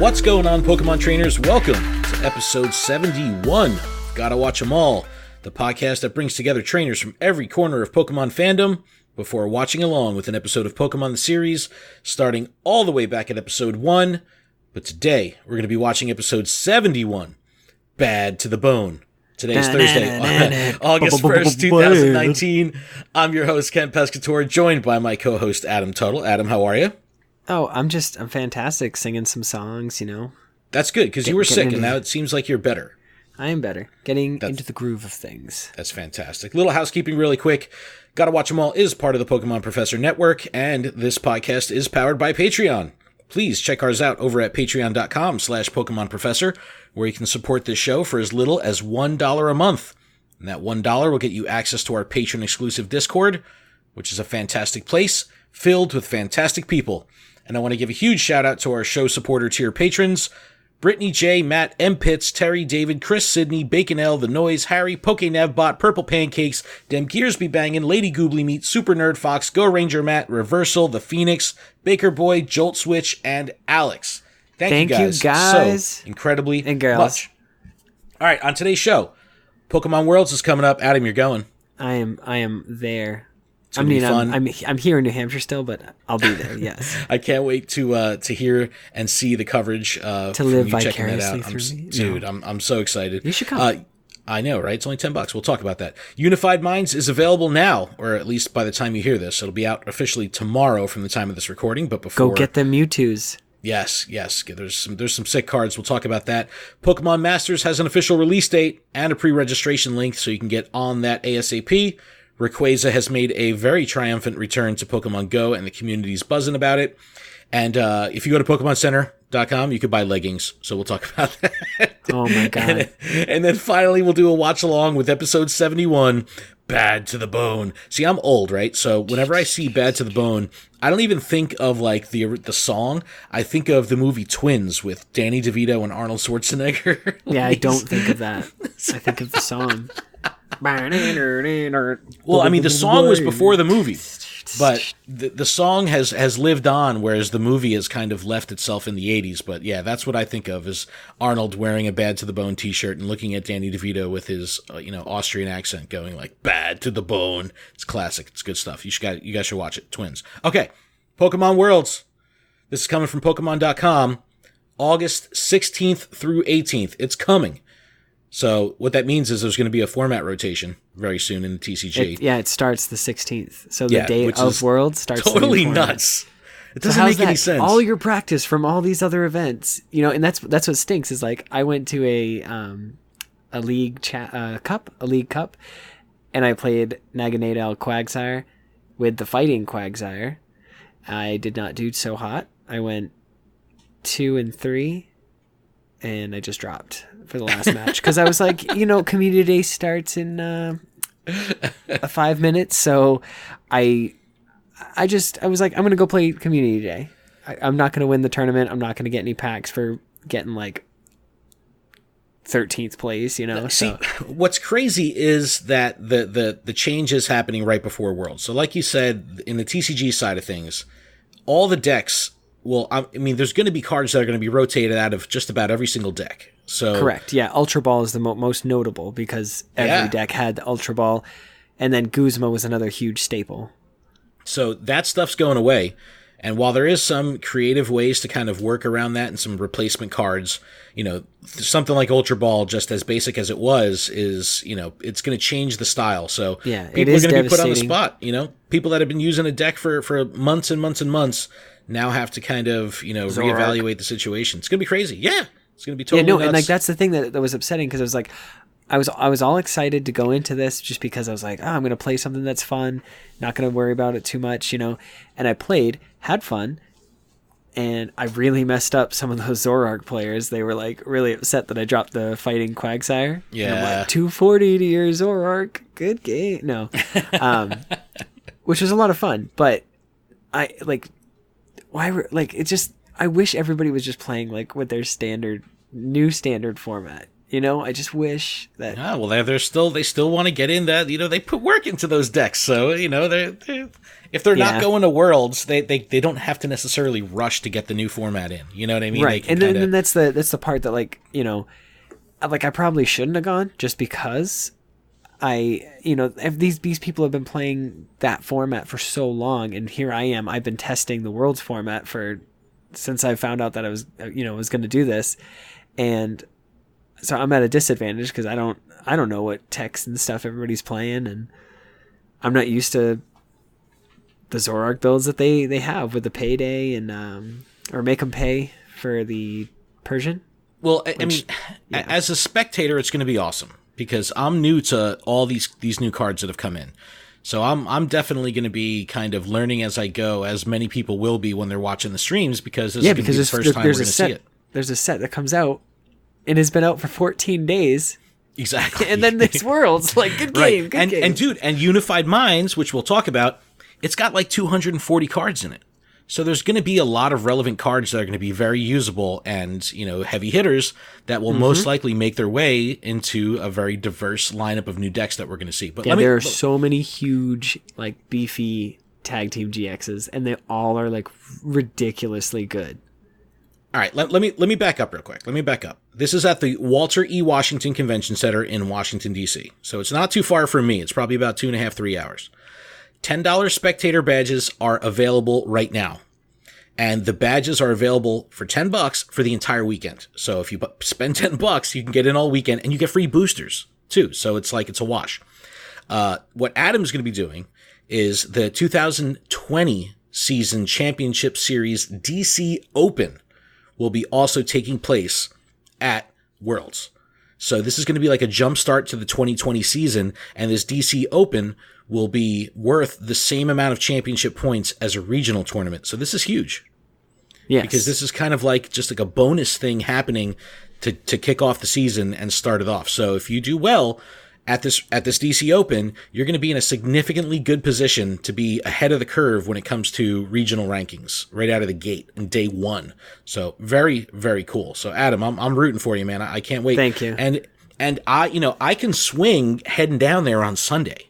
What's going on, Pokemon trainers? Welcome to episode 71. Gotta watch 'em all, the podcast that brings together trainers from every corner of Pokemon fandom before watching along with an episode of Pokemon the series, starting all the way back at episode 1. But today, we're going to be watching episode 71, Bad to the Bone. Today is Thursday, August 1st, 2019. I'm your host, Ken Pescatore, joined by my co-host, Adam Tuttle. Adam, how are you? Oh, I'm fantastic, singing some songs, you know. That's good, because you were sick, and now it seems like you're better. I am better. Getting into the groove of things. That's fantastic. Little housekeeping really quick. Gotta Watch 'Em All is part of the Pokemon Professor Network, and this podcast is powered by Patreon. Please check ours out over at patreon.com/Pokemon Professor, where you can support this show for as little as $1 a month. And that $1 will get you access to our patron-exclusive Discord, which is a fantastic place filled with fantastic people. And I want to give a huge shout-out to our show supporter tier patrons, Brittany J, Matt, M. Pitts, Terry, David, Chris, Sidney, Bacon L, The Noise, Harry, PokeNavBot, Purple Pancakes, Dem Gears Be Bangin', Lady Goobly Meat, Super Nerd Fox, Go Ranger Matt, Reversal, The Phoenix, Baker Boy, Jolt Switch, and Alex. Thank you guys so incredibly and girls. Much. All right, on today's show, Pokemon Worlds is coming up. Adam, you're going. I am there. I mean, I'm here in New Hampshire still, but I'll be there. Yes. I can't wait to hear and see the coverage. To live vicariously through me, dude. No. I'm so excited. You should come. I know, right? It's only $10. We'll talk about that. Unified Minds is available now, or at least by the time you hear this, it'll be out officially tomorrow from the time of this recording. But before, go get them Mewtwo's. Yes. There's some sick cards. We'll talk about that. Pokemon Masters has an official release date and a pre-registration link, so you can get on that ASAP. Rayquaza has made a very triumphant return to Pokemon Go, and the community's buzzing about it. And if you go to PokemonCenter.com, you could buy leggings. So we'll talk about that. Oh, my God. And then finally, we'll do a watch-along with episode 71, Bad to the Bone. See, I'm old, right? So whenever I see Bad to the Bone, I don't even think of, like, the song. I think of the movie Twins with Danny DeVito and Arnold Schwarzenegger. Yeah, I don't think of that. I think of the song. Well, I mean, the song was before the movie, but the song has lived on, whereas the movie has kind of left itself in the 80s. But yeah, that's what I think of as Arnold wearing a Bad to the Bone t-shirt and looking at Danny DeVito with his Austrian accent going like, Bad to the Bone. It's classic. It's good stuff. You guys should watch it. Twins. Okay, Pokemon Worlds. This is coming from Pokemon.com, August 16th through 18th. It's coming. So what that means is there's going to be a format rotation very soon in the TCG. It starts the 16th. So the day of Worlds starts totally nuts. It doesn't make any sense. All your practice from all these other events, and that's what stinks is like I went to a league cup, and I played Naganadel Quagsire with the fighting Quagsire. I did not do so hot. I went 2-3, and I just dropped for the last match because I was like, Community Day starts in 5 minutes, so I was like, I'm gonna go play Community Day. I'm not gonna win the tournament. I'm not gonna get any packs for getting like 13th place. See, what's crazy is that the change is happening right before Worlds. So, like you said, in the TCG side of things, all the decks. Well, I mean, there's going to be cards that are going to be rotated out of just about every single deck. So correct, yeah. Ultra Ball is the most notable because every deck had the Ultra Ball, and then Guzma was another huge staple. So that stuff's going away, and while there is some creative ways to kind of work around that and some replacement cards, something like Ultra Ball, just as basic as it was, is it's going to change the style. So yeah, people are going to be put on the spot. People that have been using a deck for months and months and months now have to kind of, reevaluate the situation. It's going to be crazy. Yeah. It's going to be totally nuts. And like that's the thing that was upsetting because I was like, I was all excited to go into this just because I was like, I'm going to play something that's fun, not going to worry about it too much, And I played, had fun, and I really messed up some of those Zoroark players. They were like really upset that I dropped the fighting Quagsire. Yeah. And I'm like, 240 to your Zoroark. Good game. No. Which was a lot of fun, but I wish everybody was just playing like with their new standard format. I just wish that. Yeah, well, they still want to get in that. They put work into those decks, so they're if they're not going to Worlds, they don't have to necessarily rush to get the new format in. You know what I mean? Right, and then that's the part that I probably shouldn't have gone just because if these people have been playing that format for so long, and here I am, I've been testing the Worlds format since I found out that I was going to do this, and so I'm at a disadvantage because I don't know what text and stuff everybody's playing, and I'm not used to the Zoroark builds that they have with the payday and or make them pay for the Persian. Well, as a spectator, it's going to be awesome because I'm new to all these new cards that have come in. So I'm definitely going to be kind of learning as I go, as many people will be when they're watching the streams, because this is going to be the first time we're going to see it. There's a set that comes out and has been out for 14 days. Exactly. And then there's Worlds. Good game, good game. And dude, and Unified Minds, which we'll talk about, it's got 240 cards in it. So there's going to be a lot of relevant cards that are going to be very usable and, heavy hitters that will most likely make their way into a very diverse lineup of new decks that we're going to see. But there are so many huge, beefy tag team GXs, and they all are ridiculously good. All right, let me back up real quick. Let me back up. This is at the Walter E. Washington Convention Center in Washington, D.C. So it's not too far from me. It's probably about 2.5, 3 hours. $10 spectator badges are available right now. And the badges are available for $10 for the entire weekend. So if you spend $10, you can get in all weekend, and you get free boosters too. So it's a wash. What Adam's going to be doing is the 2020 season championship series DC Open will be also taking place at Worlds. So this is going to be a jump start to the 2020 season, and this DC Open will be worth the same amount of championship points as a regional tournament. So this is huge. Yes. Because this is kind of just a bonus thing happening to kick off the season and start it off. So if you do well at this DC Open, you're going to be in a significantly good position to be ahead of the curve when it comes to regional rankings right out of the gate in day one. So very, very cool. So Adam, I'm rooting for you, man. I can't wait. Thank you. And I can swing heading down there on Sunday,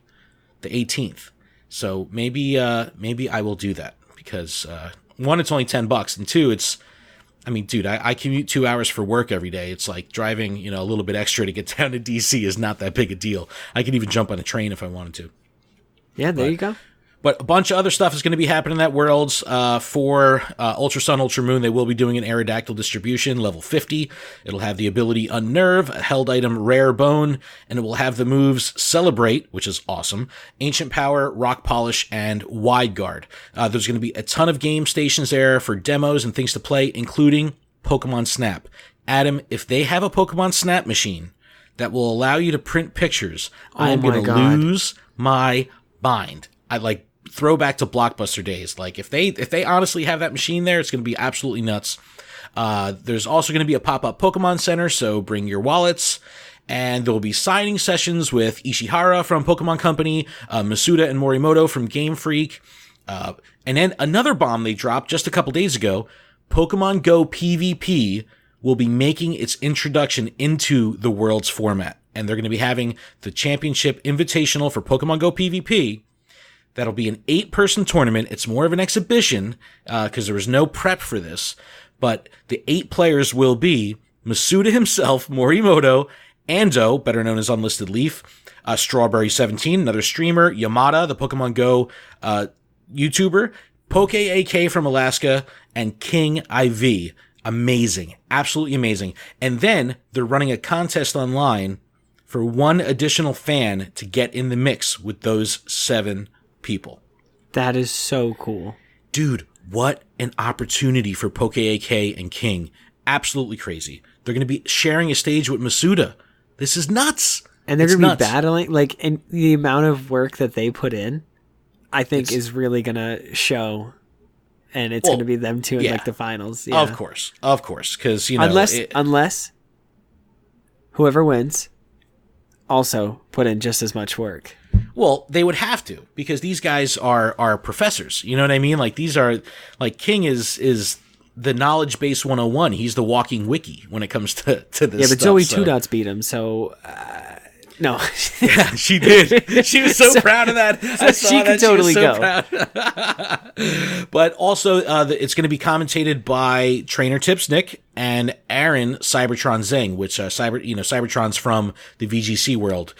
the 18th. So maybe I will do that because, one, it's only $10, and two, dude, I commute 2 hours for work every day. It's driving, a little bit extra to get down to DC is not that big a deal. I could even jump on a train if I wanted to. Yeah, there you go. But a bunch of other stuff is going to be happening at Worlds. For Ultra Sun, Ultra Moon, they will be doing an Aerodactyl distribution, level 50. It'll have the ability Unnerve, a held item Rare Bone, and it will have the moves Celebrate, which is awesome, Ancient Power, Rock Polish, and Wide Guard. There's going to be a ton of game stations there for demos and things to play, including Pokemon Snap. Adam, if they have a Pokemon Snap machine that will allow you to print pictures, I am going to lose my mind. Throwback to Blockbuster days. If they honestly have that machine there, it's going to be absolutely nuts. There's also going to be a pop-up Pokemon Center, so bring your wallets. And there will be signing sessions with Ishihara from Pokemon Company, Masuda and Morimoto from Game Freak. And then another bomb they dropped just a couple days ago, Pokemon Go PvP will be making its introduction into the Worlds format. And they're going to be having the Championship Invitational for Pokemon Go PvP. That'll be an 8-person tournament. It's more of an exhibition because there was no prep for this. But the 8 players will be Masuda himself, Morimoto, Ando, better known as Unlisted Leaf, Strawberry17, another streamer, Yamada, the Pokemon Go YouTuber, Poke AK from Alaska, and King IV. Amazing. Absolutely amazing. And then they're running a contest online for one additional fan to get in the mix with those 7 people. That is so cool. Dude, what an opportunity for Poke AK and King. Absolutely crazy. They're going to be sharing a stage with Masuda. This is nuts. And they're going to be battling, and the amount of work that they put in, I think is really going to show. And it's going to be them two in the finals. Yeah. Of course. Because, unless whoever wins also put in just as much work. Well, they would have to, because these guys are professors. You know what I mean? These are King is the knowledge base 101. He's the walking wiki when it comes to this stuff. Yeah, but Zoe Two Dots beat him, so no. Yeah, she did. She was so proud of that. I saw she could totally go. But also, it's going to be commentated by Trainer Tips Nick and Aaron Cybertron Zeng, which Cybertron's from the VGC world.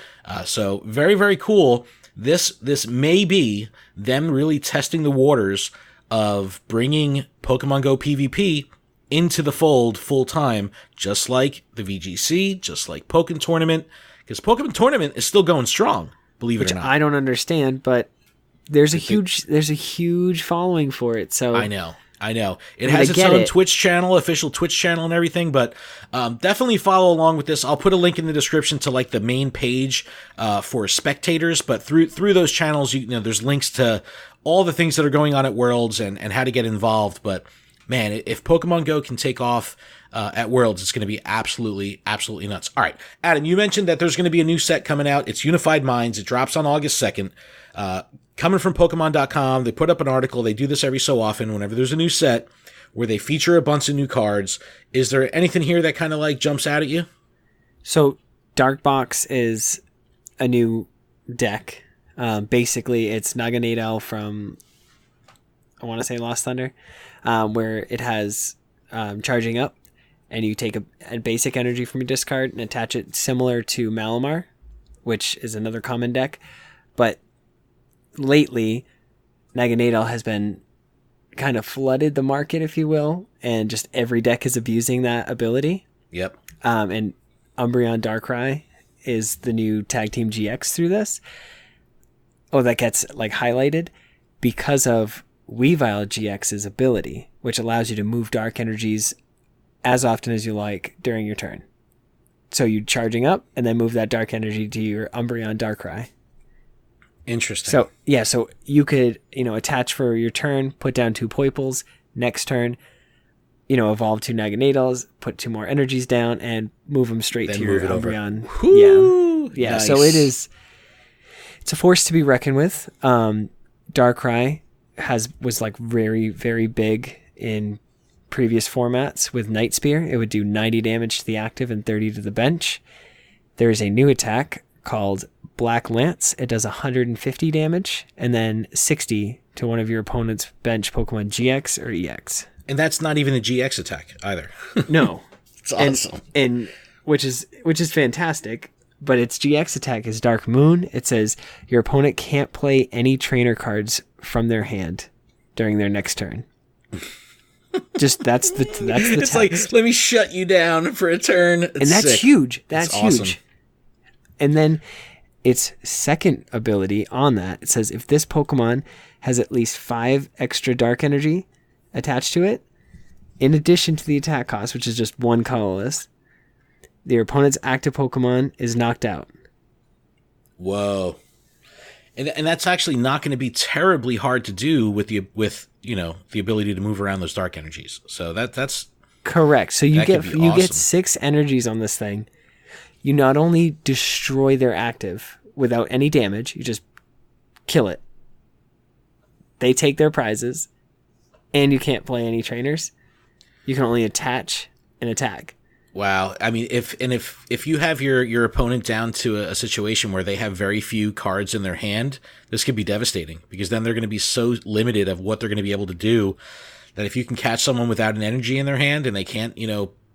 So very, very cool. This may be them really testing the waters of bringing Pokemon Go PvP into the fold full time, just like the VGC, just like Pokken Tournament. Because Pokemon Tournament is still going strong, believe it or not. I don't understand, but there's a huge following for it. So I know. It has its own Twitch channel, official Twitch channel and everything, but definitely follow along with this. I'll put a link in the description to like the main page for spectators, but through those channels, there's links to all the things that are going on at Worlds and how to get involved. But man, if Pokemon Go can take off at Worlds, it's going to be absolutely nuts. All right, Adam, you mentioned that there's going to be a new set coming out. It's Unified Minds. It drops on August 2nd. Coming from Pokemon.com, they put up an article. They do this every so often whenever there's a new set where they feature a bunch of new cards. Is there anything here that kind of like jumps out at you? So Dark Box is a new deck. Basically, it's Naganadel from, I want to say Lost Thunder, where it has charging up, and you take a basic energy from your discard and attach it similar to Malamar, which is another common deck. But lately, Naganadel has been kind of flooded the market, if you will, and just every deck is abusing that ability. Yep. And Umbreon Darkrai is the new Tag Team GX through this. Oh, that gets like highlighted because of Weavile GX's ability, which allows you to move dark energies as often as you like during your turn. So you charging up and then move that dark energy to your Umbreon Darkrai. Interesting. So yeah, so you could, attach for your turn, put down 2 Poiples, next turn, evolve 2 Naganadels, put 2 more energies down, and move them straight then to your Umbreon. Yeah. Nice. So it's a force to be reckoned with. Darkrai was like very, very big in previous formats with Night Spear. It would do 90 damage to the active and 30 to the bench. There is a new attack called Black Lance. It does 150 damage and then 60 to one of your opponent's bench Pokemon GX or EX. And that's not even a GX attack either. No. It's awesome. And which is fantastic, but its GX attack is Dark Moon. It says your opponent can't play any trainer cards from their hand during their next turn. Just that's the it's text. Like, let me shut you down for a turn. And that's sick. huge. That's huge. Awesome. And then its second ability on that, it says if this Pokemon has at least 5 extra dark energy attached to it, in addition to the attack cost, which is just 1 colorless, your opponent's active Pokemon is knocked out. Whoa. And that's actually not going to be terribly hard to do with the ability to move around those dark energies. So that's correct. So you get awesome. 6 energies on this thing. You not only destroy their active without any damage, you just kill it. They take their prizes, and you can't play any trainers. You can only attach and attack. Wow. I mean, if you have your opponent down to a situation where they have very few cards in their hand, this could be devastating because then they're going to be so limited of what they're going to be able to do that if you can catch someone without an energy in their hand and they can't,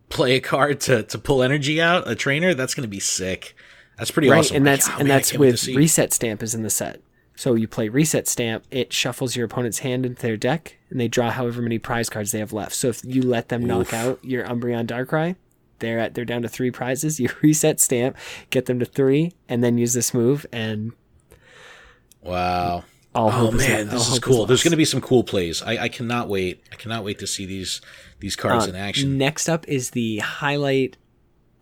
play a card to pull energy out, a trainer, that's going to be sick. That's pretty awesome. And that's with Reset Stamp is in the set. So you play Reset Stamp, it shuffles your opponent's hand into their deck, and they draw however many prize cards they have left. So if you let them knock out your Umbreon Darkrai, they're down to 3 prizes. You Reset Stamp, get them to 3, and then use this move. And wow! This is cool. There's going to be some cool plays. I cannot wait. I cannot wait to see these cards in action. Next up is the highlight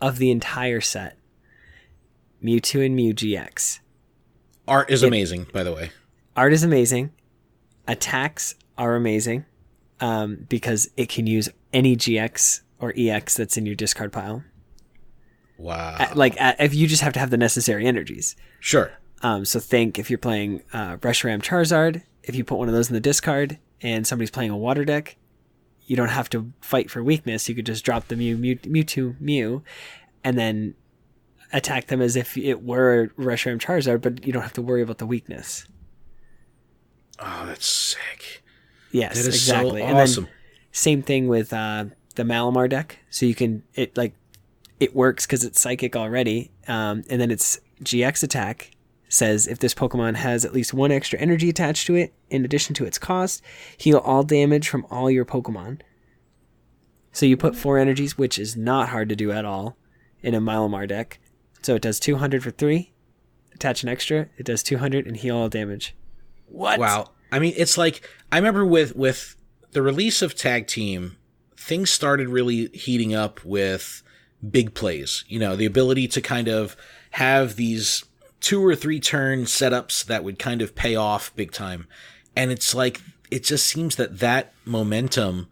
of the entire set: Mewtwo and Mew GX. Art is amazing, by the way. Art is amazing. Attacks are amazing because it can use any GX or EX that's in your discard pile. Wow. If you just have to have the necessary energies. Sure. So think if you're playing Reshiram Charizard, if you put one of those in the discard and somebody's playing a water deck, you don't have to fight for weakness. You could just drop the Mewtwo, and then attack them as if it were Reshiram Charizard, but you don't have to worry about the weakness. Oh, that's sick. Yes, that is exactly. So and awesome. Then same thing with the Malamar deck. So you can it works because it's psychic already, and then its GX attack says if this Pokemon has at least 1 extra energy attached to it, in addition to its cost, heal all damage from all your Pokemon. So you put 4 energies, which is not hard to do at all in a Malamar deck. So it does 200 for 3, attach an extra, it does 200 and heal all damage. What? Wow. I mean, it's like, I remember with the release of Tag Team, things started really heating up with big plays. You know, the ability to kind of have these 2 or 3 turn setups that would kind of pay off big time. And it's like, it just seems that momentum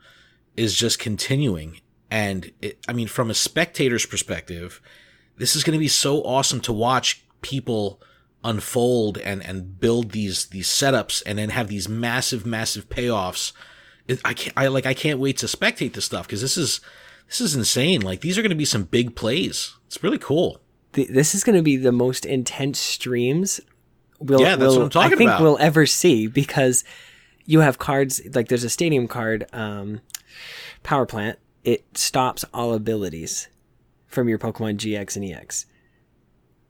is just continuing. And I mean, from a spectator's perspective, this is going to be so awesome to watch people unfold and build these setups and then have these massive payoffs. I can't wait to spectate this stuff, because this is insane. Like, these are going to be some big plays. It's really cool. This is going to be the most intense streams what I'm talking about. I think we'll ever see, because you have cards, like there's a stadium card, Power Plant. It stops all abilities from your Pokemon GX and EX.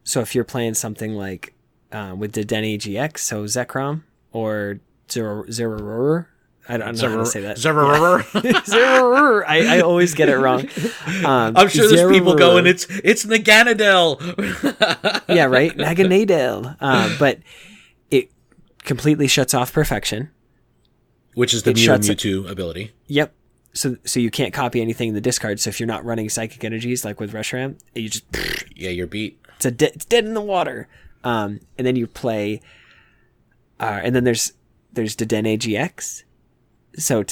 So if you're playing something like with Dedenne GX, so Zekrom or Zerarorer, I don't know how to say that. Zerarorer. Yeah. Zerarorer. I always get it wrong. I'm sure there's people going, it's Naganadel. Yeah, right? Naganadel. But it completely shuts off Perfection. Which is the Mewtwo ability. Yep. So you can't copy anything in the discard. So if you're not running Psychic Energies like with Reshiram, you just... Yeah, you're beat. It's dead in the water. And then you play... and then there's Dedenne GX. So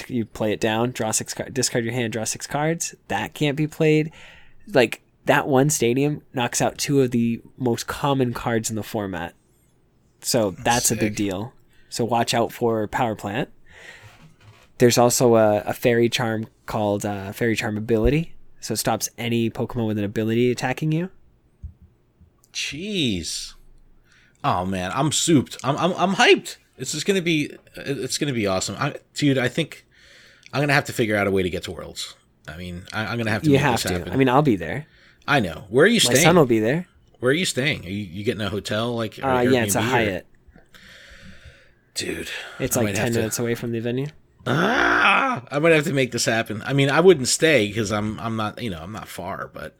you play it down, draw 6 cards, discard your hand, draw 6 cards. That can't be played. Like, that one stadium knocks out 2 of the most common cards in the format. So that's sick. A big deal. So watch out for Power Plant. There's also a Fairy Charm called Fairy Charm Ability. So it stops any Pokemon with an ability attacking you. Jeez. Oh man, I'm souped. I'm hyped. It's gonna be awesome, dude. I think I'm gonna have to figure out a way to get to Worlds. I mean, I'm gonna have to. This happen. I mean, I'll be there. I know. Where are you staying? My son will be there. Where are you staying? Are you getting a hotel? Like, yeah, it's a Hyatt. Dude, it's like 10 minutes away from the venue. I might have to make this happen. I mean, I wouldn't stay because I'm not, I'm not far, but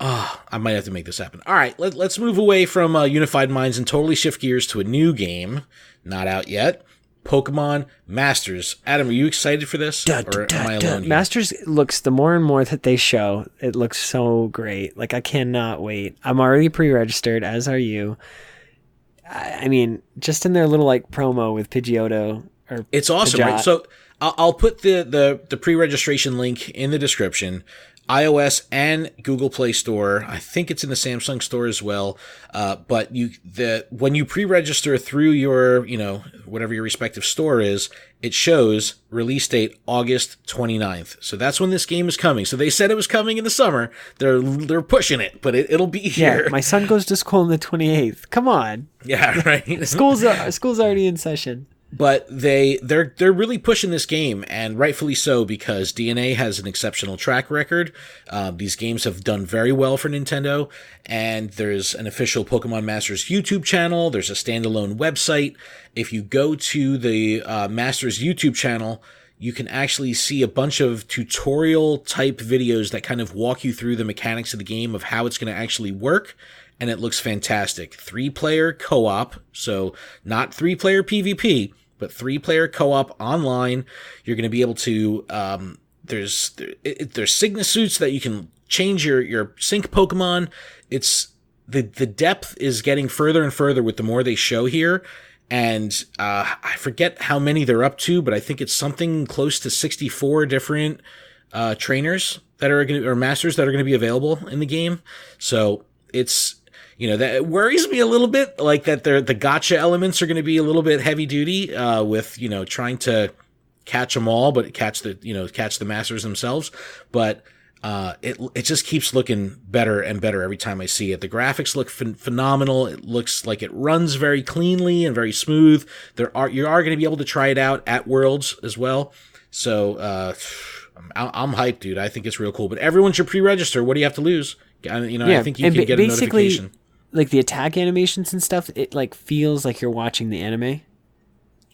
I might have to make this happen. All right, let's move away from Unified Minds and totally shift gears to a new game, not out yet. Pokemon Masters. Adam, are you excited for this? Or am I alone here? Masters looks, the more and more that they show, it looks so great. Like, I cannot wait. I'm already pre-registered, as are you. I mean, just in their little like promo with Pidgeotto. It's awesome, Pidgeot. right? So I'll put the pre-registration link in the description. iOS and Google Play Store. I think it's in the Samsung Store as well. But when you pre-register through your, whatever your respective store is, it shows release date August 29th. So that's when this game is coming. So they said it was coming in the summer. They're pushing it, but it'll be here. Yeah, my son goes to school on the 28th. Come on. Yeah, right. School's already in session. But they're really pushing this game, and rightfully so, because DNA has an exceptional track record. These games have done very well for Nintendo, and there's an official Pokemon Masters YouTube channel. There's a standalone website. If you go to the Masters YouTube channel, you can actually see a bunch of tutorial type videos that kind of walk you through the mechanics of the game, of how it's going to actually work. And it looks fantastic. 3-player co-op, so not 3-player PvP, but 3-player co-op online. You're going to be able to, there's Signa suits that you can change your sync Pokemon. It's the depth is getting further and further with the more they show here. And I forget how many they're up to, but I think it's something close to 64 different trainers that are going to, or masters that are going to be available in the game. So it's, that worries me a little bit, like that the gacha elements are going to be a little bit heavy duty with, trying to catch them all, but catch the masters themselves. But it just keeps looking better and better every time I see it. The graphics look phenomenal. It looks like it runs very cleanly and very smooth. You are going to be able to try it out at Worlds as well. So I'm hyped, dude. I think it's real cool. But everyone should pre-register. What do you have to lose? I think you can get a notification. Like the attack animations and stuff, it like feels like you're watching the anime.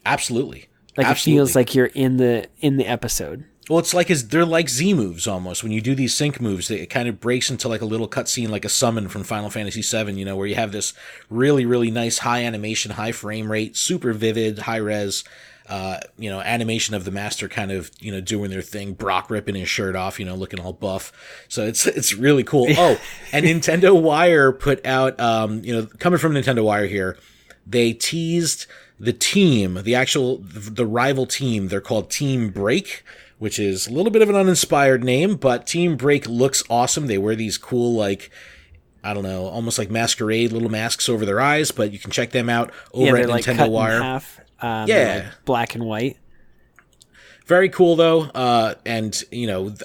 Absolutely. Like Absolutely. It feels like you're in the episode. Well, they're like Z moves almost. When you do these sync moves, it kind of breaks into like a little cutscene, like a summon from Final Fantasy VII, where you have this really, really nice high animation, high frame rate, super vivid, high res, animation of the master kind of, doing their thing, Brock ripping his shirt off, looking all buff. So it's really cool. Oh, and Nintendo Wire put out, coming from Nintendo Wire here, they teased the team, the rival team. They're called Team Break, which is a little bit of an uninspired name, but Team Break looks awesome. They wear these cool, like, I don't know, almost like masquerade little masks over their eyes, but you can check them out over at like Nintendo Wire. In half, like black and white. Very cool, though, and,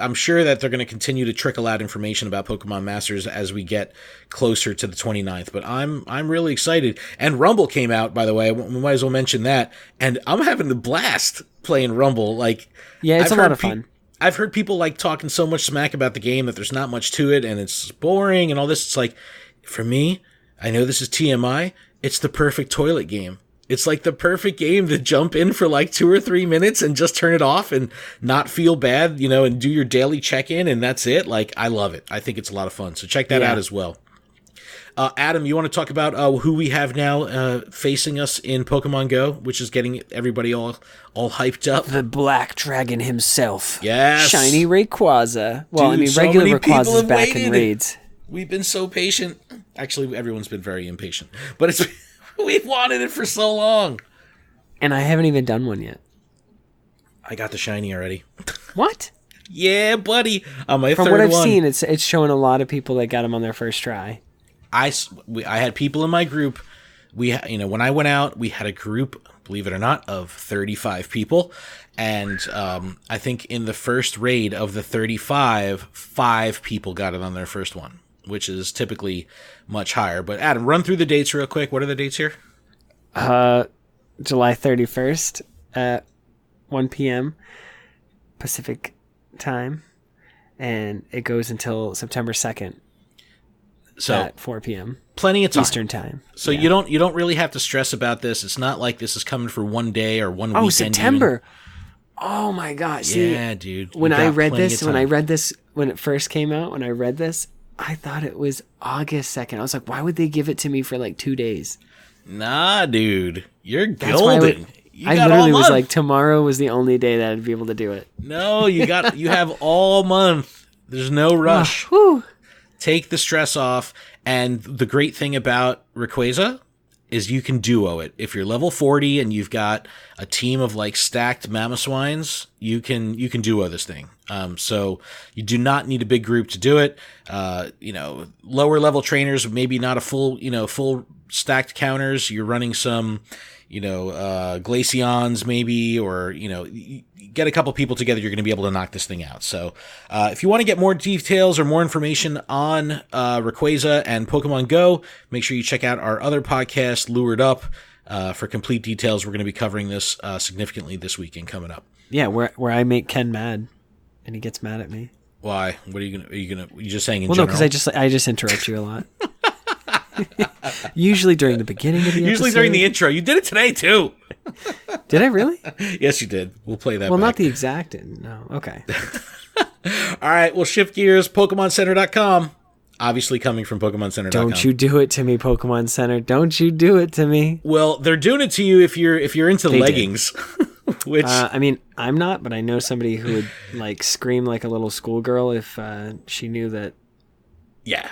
I'm sure that they're going to continue to trickle out information about Pokemon Masters as we get closer to the 29th, but I'm really excited. And Rumble came out, by the way. We might as well mention that, and I'm having a blast playing Rumble. Like, yeah, it's a lot of fun. I've heard people, like, talking so much smack about the game that there's not much to it, and it's boring and all this. It's like, for me, I know this is TMI, it's the perfect toilet game. It's like the perfect game to jump in for like 2 or 3 minutes and just turn it off and not feel bad, and do your daily check-in, and that's it. Like, I love it. I think it's a lot of fun. So check that out as well. Adam, you want to talk about who we have now facing us in Pokemon Go, which is getting everybody all hyped up? The Black Dragon himself. Yes. Shiny Rayquaza. Well, Dude, regular Rayquaza's back in raids. We've been so patient. Actually, everyone's been very impatient. But it's... We've wanted it for so long. And I haven't even done one yet. I got the shiny already. What? Yeah, buddy. On my From third what I've one. seen, it's showing a lot of people that got them on their first try. I had people in my group. When I went out, we had a group, believe it or not, of 35 people. And I think in the first raid of the 35, 5 people got it on their first one, which is typically much higher. But Adam, run through the dates real quick. What are the dates here? July 31st at 1 p.m. Pacific time, and it goes until September 2nd at 4 p.m. Plenty of time. Eastern time. So you don't really have to stress about this. It's not like this is coming for one day or one weekend. Oh, September. Even. Oh my gosh. See, yeah, dude. When I read this, when it first came out, I thought it was August 2nd. I was like, why would they give it to me for like 2 days? Nah, dude. You're golden. I literally was like, tomorrow was the only day that I'd be able to do it. No, you have all month. There's no rush. Take the stress off. And the great thing about Rayquaza is you can duo it. If you're level 40 and you've got a team of like stacked Mamoswines, you can duo this thing. So you do not need a big group to do it. Lower level trainers, maybe not a full stacked counters. You're running some, Glaceons maybe, or, you get a couple people together, you're going to be able to knock this thing out. So if you want to get more details or more information on Rayquaza and Pokemon Go, make sure you check out our other podcast, Lured Up, for complete details. We're going to be covering this significantly this weekend coming up. Yeah, where I make Ken mad, and he gets mad at me. Why? What are you just saying in general? Well, no, because I just interrupt you a lot. Usually during the beginning of the episode. Usually during the intro. You did it today, too. Did I really? Yes, you did. We'll play that Well, back. not the exact. No. Okay. All right, we'll shift gears. PokemonCenter.com. Obviously coming from PokemonCenter.com. Don't you do it to me, Pokemon Center. Don't you do it to me. Well, they're doing it to you if you're into leggings. Which I'm not, but I know somebody who would like scream like a little schoolgirl if she knew that. Yeah.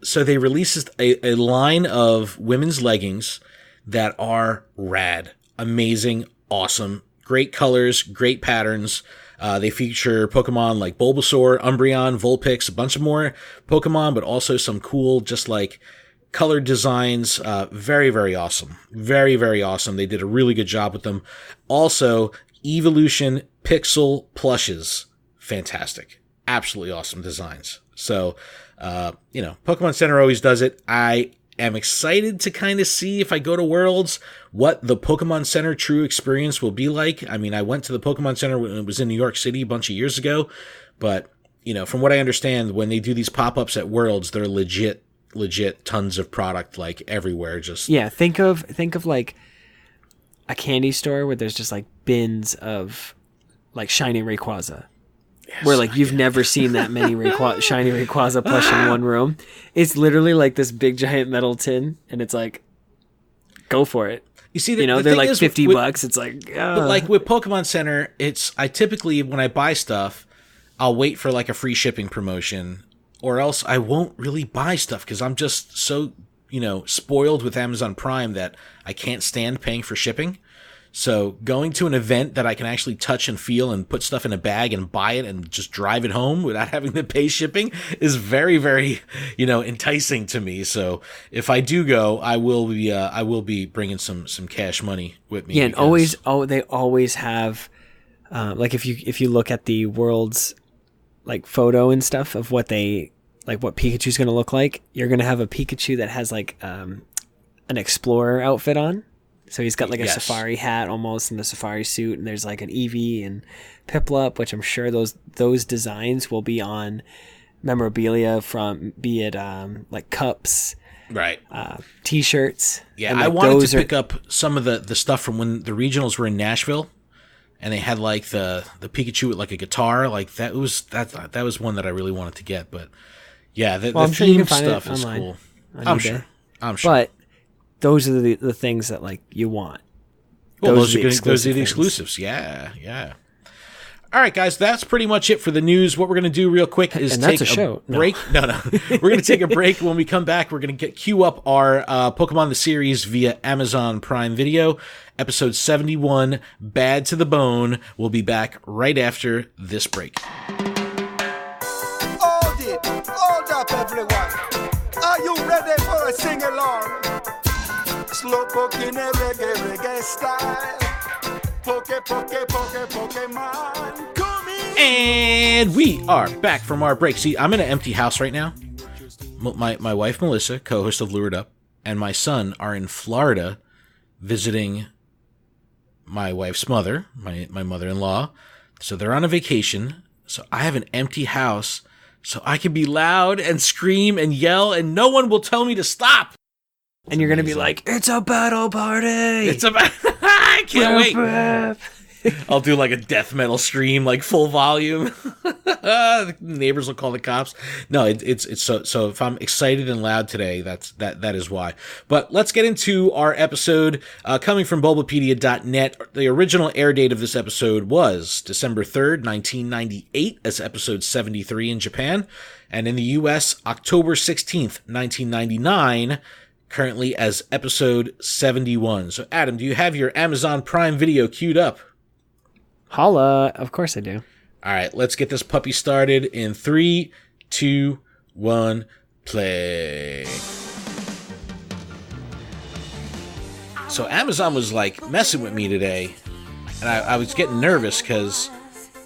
So they released a line of women's leggings that are rad, amazing, awesome, great colors, great patterns. They feature Pokemon like Bulbasaur, Umbreon, Vulpix, a bunch of more Pokemon, but also some cool, just like colored designs. Very, very awesome. Very, very awesome. They did a really good job with them. Also, Evolution Pixel plushes. Fantastic. Absolutely awesome designs. So, Pokemon Center always does it. I am excited to kind of see if I go to Worlds what the Pokemon Center true experience will be like. I mean, I went to the Pokemon Center when it was in New York City a bunch of years ago, but from what I understand, when they do these pop-ups at Worlds, they're legit tons of product like everywhere. Just think of like a candy store where there's just like bins of like shiny Rayquaza. Yes, where like you've never seen that many shiny Rayquaza plush in one room. It's literally like this big giant metal tin, and it's like, go for it. You see, they're like $50. It's like, but like with Pokemon Center, I typically when I buy stuff, I'll wait for like a free shipping promotion, or else I won't really buy stuff because I'm just so spoiled with Amazon Prime that I can't stand paying for shipping. So going to an event that I can actually touch and feel and put stuff in a bag and buy it and just drive it home without having to pay shipping is very, very, enticing to me. So if I do go, I will be bringing some cash money with me. Yeah, and they always have, like if you look at the World's like photo and stuff of what Pikachu's going to look like, you're going to have a Pikachu that has like an explorer outfit on. So he's got like a safari hat almost and a safari suit, and there's like an Eevee and Piplup, which I'm sure those designs will be on memorabilia from, be it like cups, right, T-shirts. Yeah, and, like, I wanted to pick up some of the stuff from when the regionals were in Nashville, and they had like the Pikachu with like a guitar, like that was one that I really wanted to get. But yeah, the theme stuff is cool. I'm sure. But those are the things that like you want. Well, those are the exclusives. Yeah. All right, guys, that's pretty much it for the news. What we're going to do real quick is take a break. No. We're going to take a break. When we come back, we're going to queue up our Pokemon the Series via Amazon Prime Video. Episode 71, Bad to the Bone. We'll be back right after this break. Hold up, everyone. Are you ready for a sing-along? Slow poke in a reggae style. Pokemon. Come in. And we are back from our break. See, I'm in an empty house right now. My wife, Melissa, co-host of Lured Up, and my son are in Florida visiting my wife's mother, my mother-in-law. So they're on a vacation. So I have an empty house. So I can be loud and scream and yell, and no one will tell me to stop. And you're going to be like, it's a battle party. I can't wait. I'll do like a death metal stream, like full volume. The neighbors will call the cops. No, it's so if I'm excited and loud today, that is why. But let's get into our episode coming from Bulbapedia.net. The original air date of this episode was December 3rd, 1998, as episode 73 in Japan, and in the US, October 16th, 1999. Currently as episode 71. So, Adam, do you have your Amazon Prime Video queued up? Holla. Of course I do. All right, let's get this puppy started in 3, 2, 1, play. So Amazon was like messing with me today, and I was getting nervous because,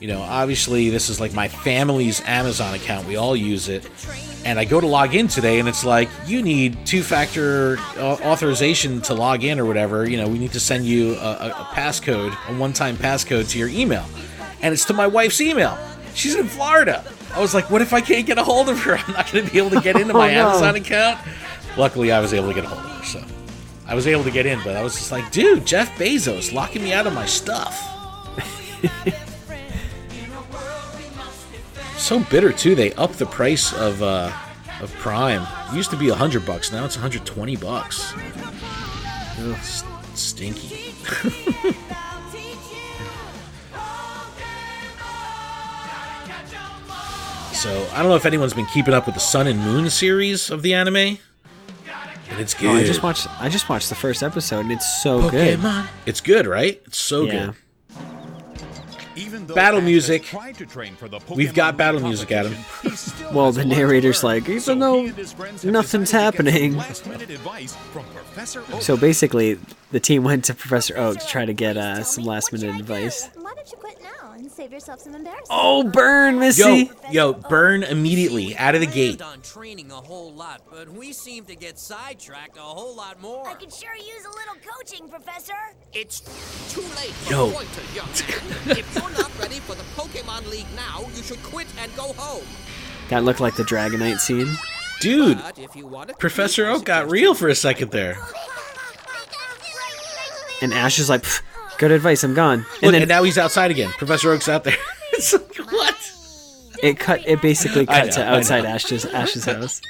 obviously this is like my family's Amazon account. We all use it. And I go to log in today, and it's like, you need two-factor authorization to log in or whatever. We need to send you a passcode, a one-time passcode to your email. And it's to my wife's email. She's in Florida. I was like, what if I can't get a hold of her? I'm not going to be able to get into my Amazon account. Luckily, I was able to get a hold of her, so I was able to get in. But I was just like, dude, Jeff Bezos locking me out of my stuff. So bitter too. They upped the price of Prime. It used to be $100. Now it's $120. Ugh, stinky. So I don't know if anyone's been keeping up with the Sun and Moon series of the anime, but it's good. Oh, I just watched the first episode, and it's so Pokémon. Good. It's good, right? It's so good. Battle music. We've got battle music, Adam. Well, the narrator's like, even though nothing's happening. So basically, the team went to Professor Oak to try to get some last-minute advice. save yourself some embarrassment. Oh, burn, Missy. Yo, burn immediately out of the gate. On training a whole lot, but we seem to get sidetracked a whole lot more. I could sure use a little coaching, Professor. It's too late for Yo. pointer, young man. If you're not ready for the Pokemon League now, you should quit and go home. That looked like the Dragonite scene. Dude, But if you want to Professor Oak got real for a second there. And Ash is like, "Pff, good advice, I'm gone." Look, And and now he's outside again. Professor Oak's out there. It's like, what? it basically I cut know, to I outside know. Ash's house.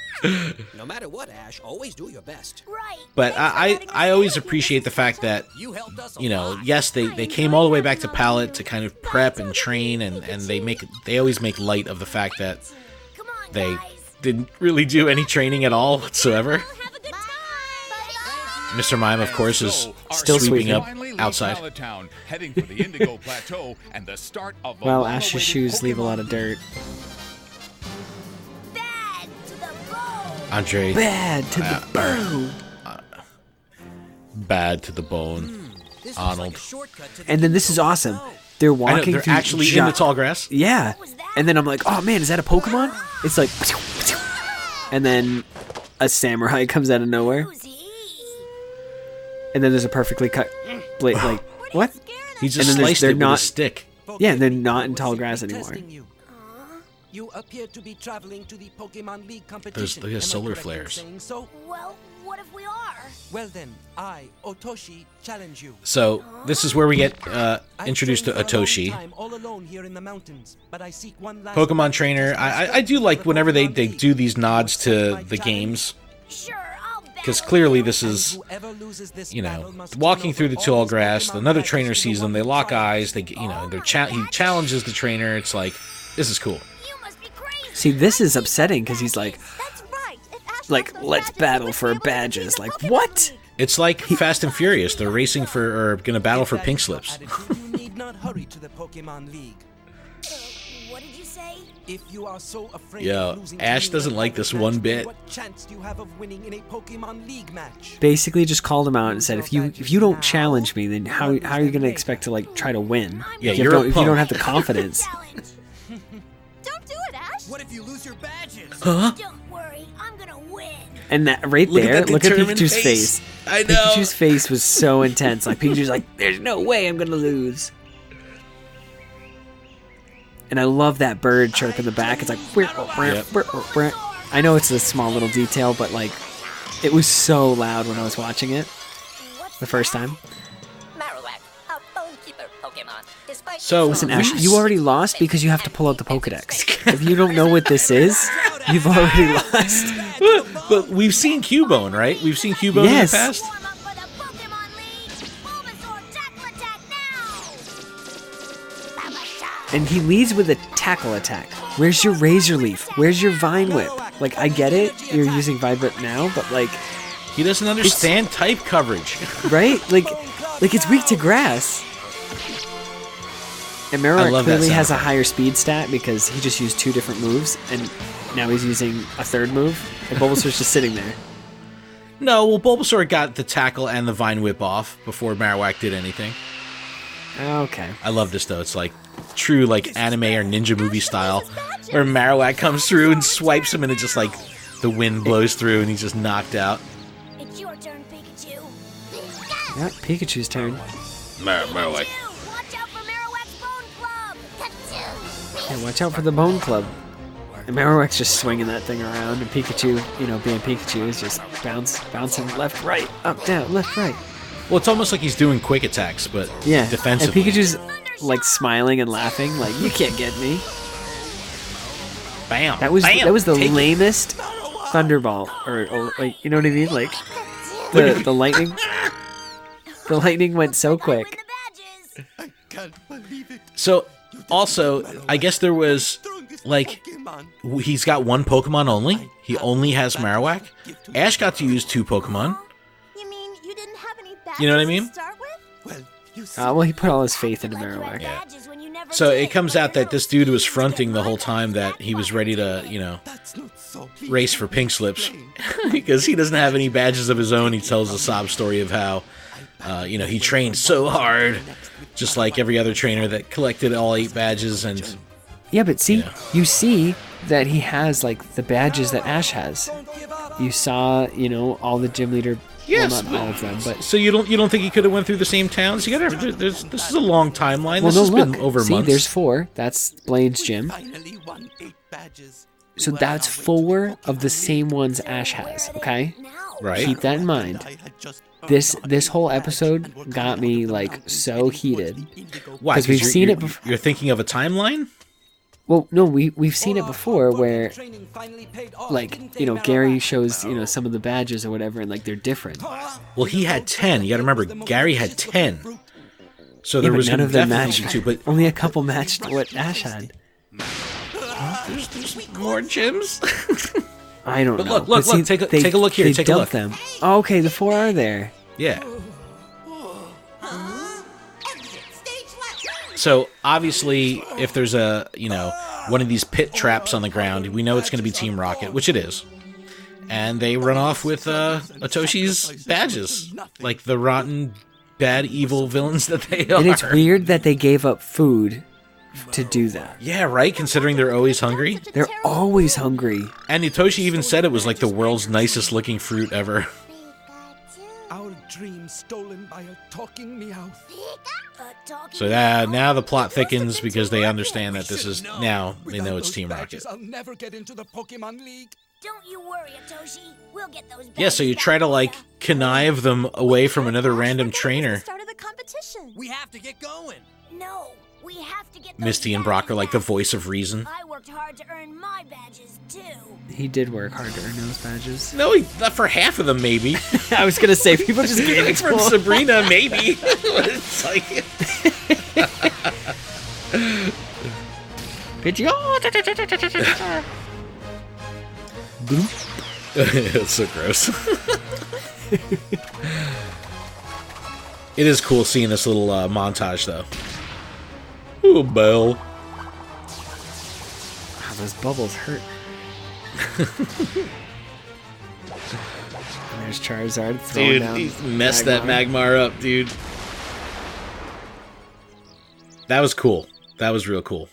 No matter what, Ash, always do your best. Right. But I always appreciate the fact that, You helped us a you know, lot. yes, they came all the way back to Pallet to kind of prep and train, and they always make light of the fact that Come on, they guys. didn't really do any training at all whatsoever. Have a good time. Bye-bye. Mr. Mime, of course, is Still sweeping sweeping. up Finally leave outside. Pallet Town, heading for the Indigo Plateau and the start of the Well, long-awaited Ash's shoes leave a lot of Pokemon dirt. Bad to the bone. Andre, Bad to the bone. bad to the bone. This looks Arnold. like a shortcut to the And then this is awesome. They're I know, walking they're through actually in the tall grass. Yeah. was that? And then I'm like, oh man, is that a Pokemon? It's like, and then a samurai comes out of nowhere, Who's he? and then there's a perfectly cut blade. Like, what? He And just then sliced they're it with a not- stick. Yeah, they're not in tall grass anymore. Testing you. You appear to be traveling to the Pokemon League competition. There's Am I solar correct in flares. saying so? Well, what if we are? Well then, I, Otoshi, challenge you. So this is where we get I've introduced to trained for a long Otoshi. time all alone here in the mountains, but I seek one last Pokemon chance trainer. to I do like whenever they do these nods to the games, Sure, I'll bet. because clearly this And is, whoever loses this you know, battle must walking turn through the over tall all his grass. Pokemon Another badges trainer to the sees them. one They with lock trials. eyes. They, you know, he challenges the trainer. It's like, this is cool. You must be crazy. See, this is upsetting because he's like, That's right. If Ash like, lost those let's badges, battle he for wouldn't be able to badges. compete Like, in the what? Pokemon League. It's like Fast and Furious. They're racing for, or gonna battle for pink slips. Attitude, you need not hurry to the Pokemon League. What did you say? If you are so afraid Yo, of losing to Ash me in doesn't a like private this match, one then bit. What chance do you have of winning in a Pokemon League match? basically just called him out and said, if you don't challenge me, then how are you gonna expect to like try to win? Yeah, if you you're a don't, if you don't punk. have the confidence. Challenge. Don't do it, Ash. What if you lose your badges? Huh? Don't worry, I'm gonna win. And that right Look at there, that look at determined Pikachu's face. face. I know. Pikachu's face was so intense. Like Pikachu's like, there's no way I'm gonna lose. And I love that bird chirp in the back. It's like, Yep. I know it's a small little detail, but like, it was so loud when I was watching it What's the first time. Marowak, a bone keeper Pokemon. Despite So, Listen, Ash, you already lost because you have to pull out the Pokedex. If you don't know what this is, you've already lost. But we've seen Cubone, right? We've seen Cubone Yes. in the past. Warm up for the Pokemon League. Bulbasaur, tackle attack now. Babasha. And he leads with a tackle attack. Where's your Razor Leaf? Where's your Vine Whip? Like, I get it, you're using Vine Whip now, but like, He doesn't understand type coverage. right? Like it's weak to grass. And I Marowak love that clearly sound has a effect. higher speed stat because he just used 2 different moves, and now he's using a third move, and Bulbasaur's just sitting there. No, well, Bulbasaur got the tackle and the Vine Whip off before Marowak did anything. Okay. I love this, though. It's like true, like, anime or ninja movie style, where Marowak comes through and swipes him, and it just, like, the wind blows through, and he's just knocked out. It's your turn, Pikachu. Yeah, Pikachu's turn. Marowak. Watch out for Marowak's Bone Club. Yeah, watch out for the Bone Club. And Marowak's just swinging that thing around, and Pikachu, you know, being Pikachu, is just bouncing left, right, up, down, left, right. Well, it's almost like he's doing quick attacks, but Yeah, defensively. and Pikachu's like smiling and laughing, like you can't get me. Bam. That was bam, the take it. lamest Thunderbolt, or like you know what I mean, like the lightning. The lightning went so quick. Win the badges. So, also, I guess there was, like, he's got one Pokemon only. He only has Marowak. Ash got to use 2 Pokemon. You mean you didn't have any badges You know what I mean? to start with? Well, he put all his faith into Marowak. Yeah. Badges when you never So did. it comes out that this dude was fronting the whole time that he was ready to, you know, race for pink slips because he doesn't have any badges of his own. He tells a sob story of how He trained so hard, just like every other trainer that collected all 8 badges. And yeah, but see, you see that he has like the badges that Ash has. You saw, all the gym leader. Yes, well, not all of them, but so you don't think he could have went through the same towns? You gotta. This is a long timeline. Well, this has been over see, months. There's 4. That's Blaine's gym. Finally won 8 badges. So that's 4 of the same ones Ash has. Okay, Right. keep that in mind. This whole episode got me like so heated. Why? Because we've seen it before. You're thinking of a timeline? Well, no, we've seen it before where, like, Gary shows, some of the badges or whatever, and like they're different. Well, he had 10. You got to remember, Gary had 10. So there Yeah, but was none of them definitely matched. 2, but Only a couple matched what Ash had. there's more gyms. I don't But know. look, see, take a look here. They Take a look. dumped them. Oh, okay, the 4 are there. Yeah. So obviously, if there's a one of these pit traps on the ground, we know it's going to be Team Rocket, which it is, and they run off with Otoshi's badges, like the rotten, bad, evil villains that they are. And it's weird that they gave up food to do that. Yeah, right. Considering they're always hungry, They're always hungry. and Otoshi even said it was like the world's nicest looking fruit ever. Our dream stolen by a talking Meowth. So now the plot thickens because they understand that this is now they know it's Team Rocket. I'll never get into the Pokemon League. Don't you worry, Otoshi. We'll get those. Yeah, so you try to like connive them away from another random trainer. Started the competition. We have to get going. No, we have to get those Misty and Brock are like the badges voice of reason. back. I worked hard to earn my badges too. He did work hard to earn those badges. No, not for half of them, maybe. I was gonna say people just gave it to From him. Sabrina, maybe. It's like it's so gross. It is cool seeing this little montage, though. Ooh, Belle. Wow, those bubbles hurt. And there's Charizard throwing Dude, down. he messed that Magmar up, dude. That was cool. That was real cool.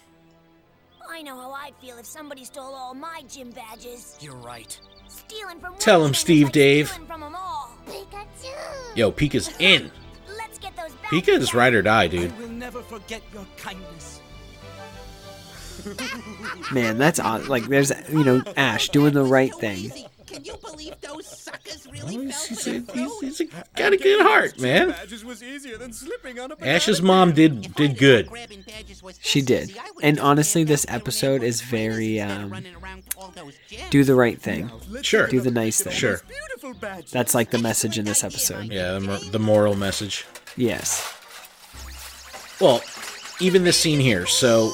I know how I'd feel if somebody stole all my gym badges. You're right. Stealing from Tell one him, trainer's Steve like Dave. stealing from 'em all. Pikachu. Yo, Pika's in. Let's get those Pika badges is ride or die, I dude. will never forget your kindness. Man, that's odd. Like, there's, Ash doing the right thing. Can you believe those suckers really He's fell got a good heart, man. Ash's mom did good. She did. And honestly, this episode is very, do the right thing. Sure. Do the nice thing. Sure. That's like the message in this episode. Yeah, the moral message. Yes. Well, even this scene here. So,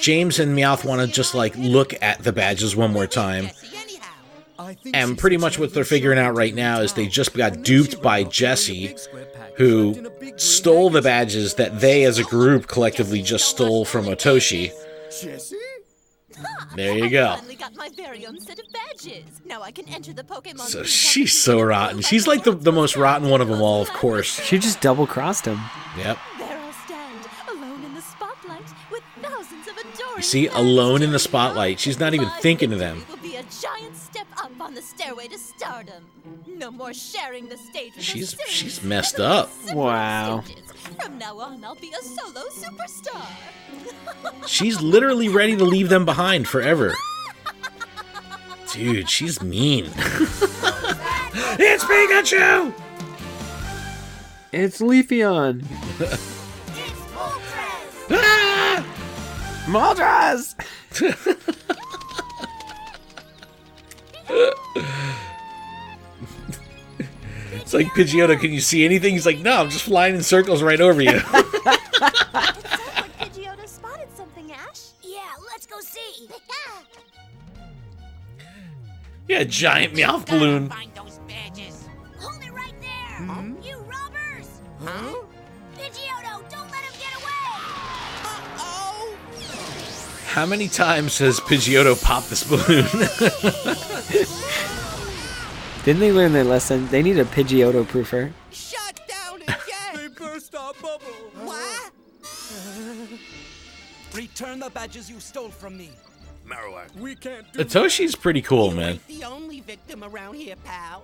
James and Meowth want to just like look at the badges one more time. And pretty much what they're figuring out right now is they just got duped by Jesse, who stole the badges that they as a group collectively just stole from Otoshi. There you go. I finally got my very own set of badges. Now I can enter the Pokemon. So League she's so rotten. She's like the most rotten one of them all, of course. She just double-crossed him. Yep. There I'll stand, alone in the spotlight, with thousands of adoring You see, fans alone in the cheering spotlight. She's not even My thinking of them. victory will be a giant step up on the stairway to stardom. No more sharing the stage with She's- those she's silly, messed little up. separate Wow. stages. From now on, I'll be a solo superstar. She's literally ready to leave them behind forever. Dude, she's mean. It's Pikachu! It's Leafeon. It's Moltres. Ah! Moltres! It's like, Pidgeotto, can you see anything? He's like, no, I'm just flying in circles right over you. It sounds like Pidgeotto spotted something, Ash. Yeah, let's go see. Yeah, giant Meowth balloon. Find those badges. Hold it right there. You robbers. Huh? Pidgeotto, don't let him get away. Oh! How many times has Pidgeotto popped this balloon? Didn't they learn their lesson? They need a Pidgeotto proofer. Shut down again! They burst our bubble. What? Return the badges you stole from me. Marowak. We can't do Atoshi's pretty cool, You man. ain't the only victim around here, pal.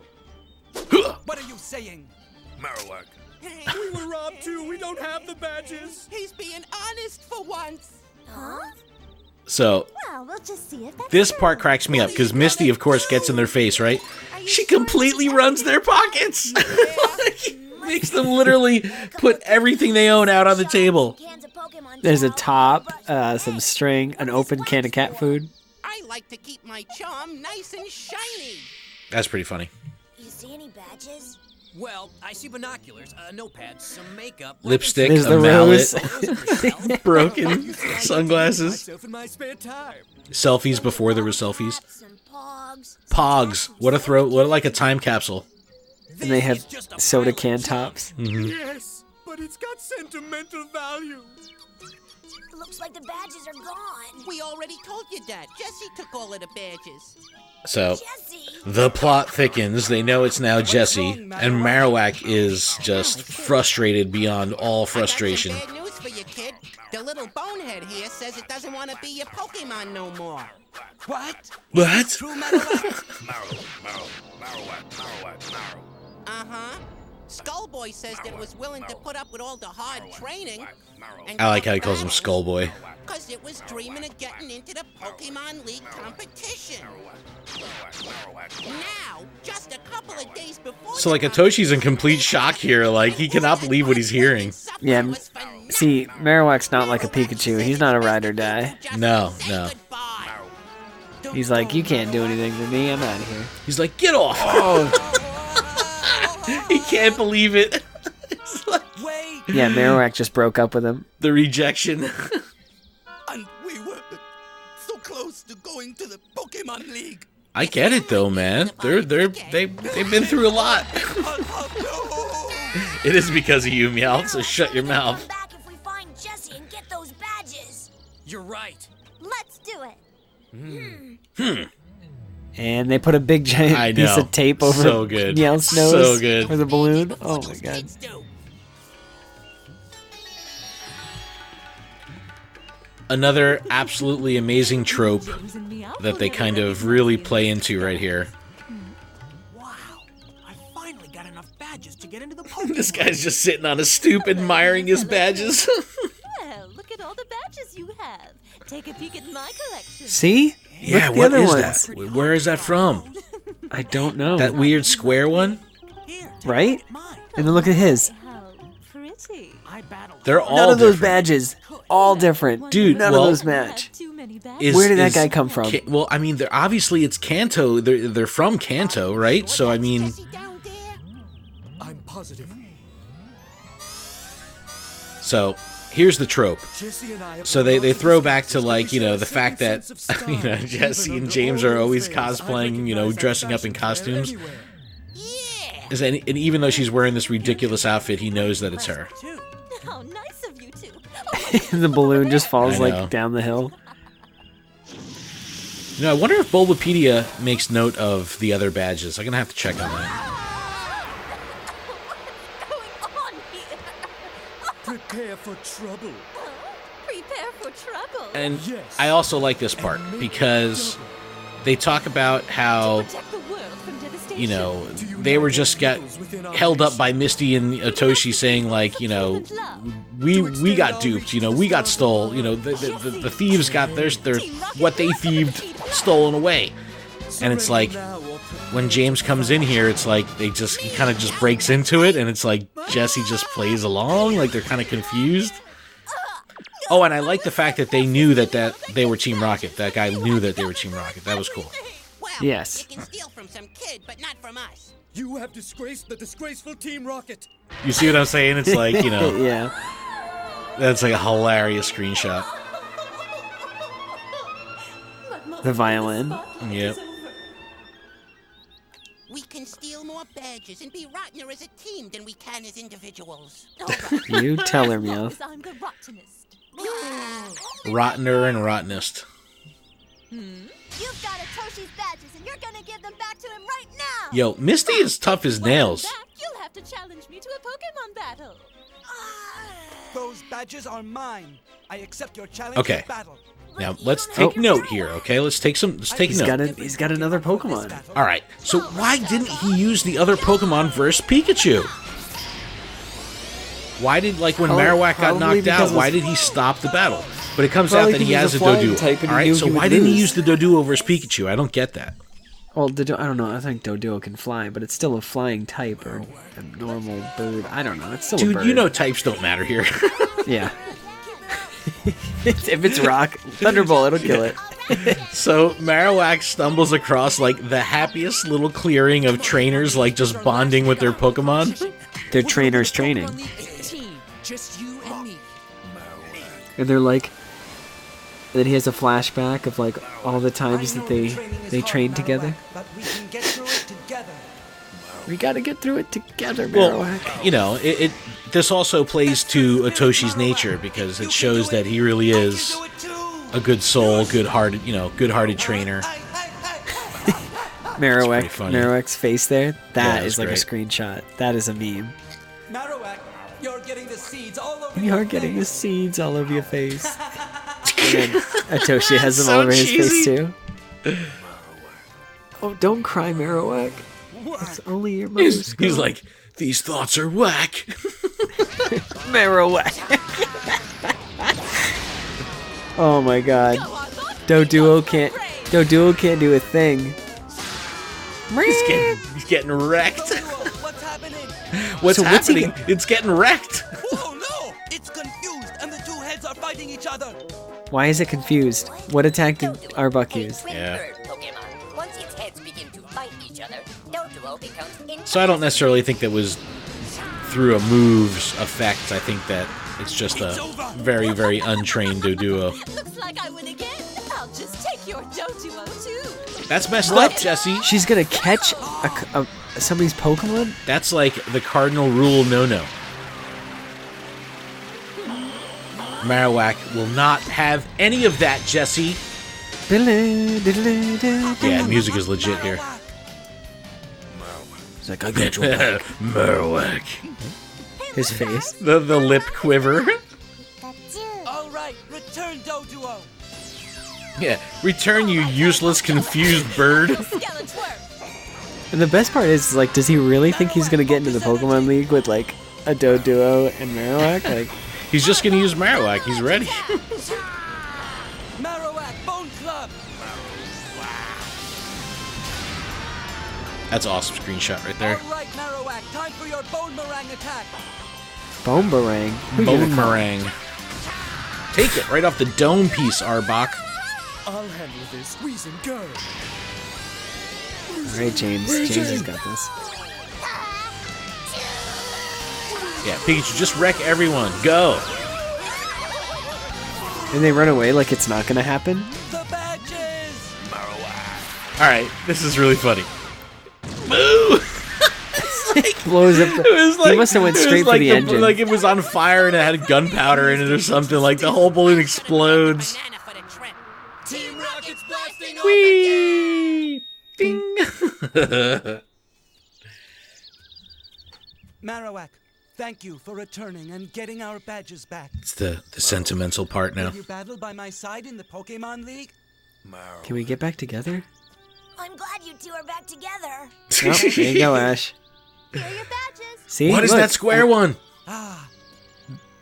What are you saying? Marowak. We were robbed too. We don't have the badges. He's being honest for once. Huh? So Well, we'll just see if that's this true. part cracks me up because Misty, of course, gets in their face, right? She completely runs their pockets. Like, makes them literally put everything they own out on the table. Cans of Pokemon There's a gel, top, brush, some string, an open can of cat food. I like to keep my charm nice and shiny. That's pretty funny. You see any badges? Well, I see binoculars, notepad, some makeup, Lipstick, There's a the mallet, rose. broken sunglasses, Myself in my spare time. selfies before there were selfies. Some pogs. Pogs. What a throw! What like a time capsule. And they have soda can tops. Yes, but it's got sentimental value. Looks like the badges are gone. We already told you that. Jesse took all of the badges. So Jesse. the plot thickens. They know it's now Jesse, and Marowak is just frustrated beyond all frustration. I got some bad news for you, kid. The little bonehead here says it doesn't want to be your Pokemon no more. What? What? True Marowak? Marowak. Uh-huh. Skullboy says that it was willing to put up with all the hard training. I like how he calls him Skullboy. Because it was dreaming of getting into the Pokemon League competition. Now, just a couple of days before... So like Atoshi's in complete shock here. Like he cannot believe what he's hearing. Yeah, see, Marowak's not like a Pikachu. He's not a ride or die. No. He's like, you can't do anything for me. I'm out of here. He's like, get off! He can't believe it. It's like Wait. Yeah, Marowak just broke up with him. the rejection. And we were so close to going to the Pokemon League. I get it though, man. They've been through a lot. It is because of you, Meowth. So shut your mouth. Come back if we find Jesse and get those badges. You're right. Let's do it. And they put a big giant I piece know. of tape over So good. Meowth's nose So good. for the balloon. Oh my god. Another absolutely amazing trope that they kind of really play into right here. Wow. I finally got enough badges to get into the Pokemon. This guy's just sitting on a stoop admiring his badges. Well, look at all the badges you have. Take a peek at my collection. See? Yeah, Look at the what other is ones. that? Where is that from? I don't know. That weird square one? Right? And then look at his. How pretty. I battled. They're all None of those different. badges. All different. Dude, none well- of those match. Too many badges. Where did that guy come from? Well, I mean, they're obviously it's Kanto. They're from Kanto, right? So I mean, Jesse down there? I'm positive. so here's the trope. Jesse and I have So been they lost throw in back to space. like, you know, the Certain fact that, sense of you know, style. Jesse Even and under James all are always things, I cosplaying, you know, recognize dressing up in fashion costumes. everywhere. Yeah. And even though she's wearing this ridiculous outfit, he knows that it's her. How nice of you two. The balloon just falls I know. like down the hill. You know, I wonder if Bulbapedia makes note of the other badges. I'm gonna have to check on that. What's going on here? Prepare for trouble. Prepare for trouble. And Yes. I also like this part because they talk about how, Protect the world from devastation. you know, they were just got held up by Misty and Otoshi saying like, you know, we got duped, you know, we got stole, you know, the thieves got their what they thieved stolen away. And it's like when James comes in here, it's like he kind of just breaks into it, and it's like Jesse just plays along, like they're kind of confused. Oh, and I like the fact that they knew that they were Team Rocket. That guy knew that they were Team Rocket. That was cool. Well, Yes. they can steal from some kid, but not from us. You have disgraced the disgraceful Team Rocket. You see what I'm saying? It's like, you know, Yeah. that's like a hilarious screenshot. The violin. Yep. We can steal more badges and be rottener as a team than we can as individuals. You tell her, Meowth. I'm the rottenest. Rottener and Rottenest. You've got Otoshi's badges, and you're gonna give them back to him right now! Yo, Misty is tough as nails. You'll have to challenge me to a Pokemon battle. Those badges are mine. I accept your challenge Okay. to battle. Now, let's take note here, okay? Let's take note. He's got another Pokemon. All right, so why didn't he use the other Pokemon versus Pikachu? Why did, like, when Marowak got knocked out, why did he stop the battle? But it comes out that he has a Doduo. All right, so why didn't he use the Doduo versus Pikachu? I don't get that. Well, I don't know. I think Doduo can fly, but it's still a flying type or a normal bird. I don't know. It's still a bird. Dude, you know types don't matter here. Yeah. If it's rock, Thunderbolt, it'll kill it. So Marowak stumbles across, like, the happiest little clearing of trainers, like, just bonding with their Pokemon. Their trainers training. Just you and me. And they're like... Then he has a flashback of, like, all the times that they trained together. But we can get through it together. We gotta get through it together, Marowak. Well, you know, this also plays to Otoshi's nature, because it shows that he really is a good soul, good-hearted trainer. Marowak's face there, that is like great. a screenshot. That is a meme. Marowak, you're getting the seeds all over You're getting the seeds all over your face. And then Otoshi has them all over his face too. Oh, don't cry, Marowak. It's only your mother's He's like, these thoughts are whack. Marowak. Oh my god. Doduo can't do a thing. He's getting wrecked. What's happening? What's happening? It's getting wrecked. Oh no! It's confused, and the two heads are fighting each other. Why is it confused? What attack did Arbok use? Yeah. Pokemon. Once its heads begin to fight each other, Doduo becomes So I don't necessarily think that was through a move's effect. I think that it's just a very, very untrained Doduo. Looks like I win again. I'll just take your Doduo too. That's messed up, Jesse. She's gonna catch somebody's Pokemon? That's like the cardinal rule no-no. Marowak will not have any of that, Jesse. Yeah, music is legit here. He's like, I got your back. Marowak. His face. The lip quiver. All right, return Doduo. Yeah, return, you useless, confused bird. And the best part is, like, does he really think he's gonna get into the Pokemon League with, like, a Doduo and Marowak? Like, he's just gonna use Marowak. He's ready. Marowak, Bone Club. That's an awesome screenshot right there. All right, Marowak, time for your Bone Meringue attack. Boomerang. Boomerang. Take it right off the dome piece, Arbok. I'll handle this. Squeeze and go. Alright, James. James has got this. Yeah, Pikachu, just wreck everyone. Go. And they run away like it's not gonna happen. The badges. Alright, this is really funny. Moo! Blows up the, It was like, he must have went straight for the engine. Like it was on fire and it had gunpowder in it or something. Like the whole balloon explodes. Team Rocket's blasting off Whee! Ding! Marowak, thank you for returning and getting our badges back. It's the sentimental part now. Will you battle by my side in the Pokemon League? Can we get back together? I'm glad you two are back together. Nope, there you go, Ash. Here are your badges. See? What is Look. that square one? Ah,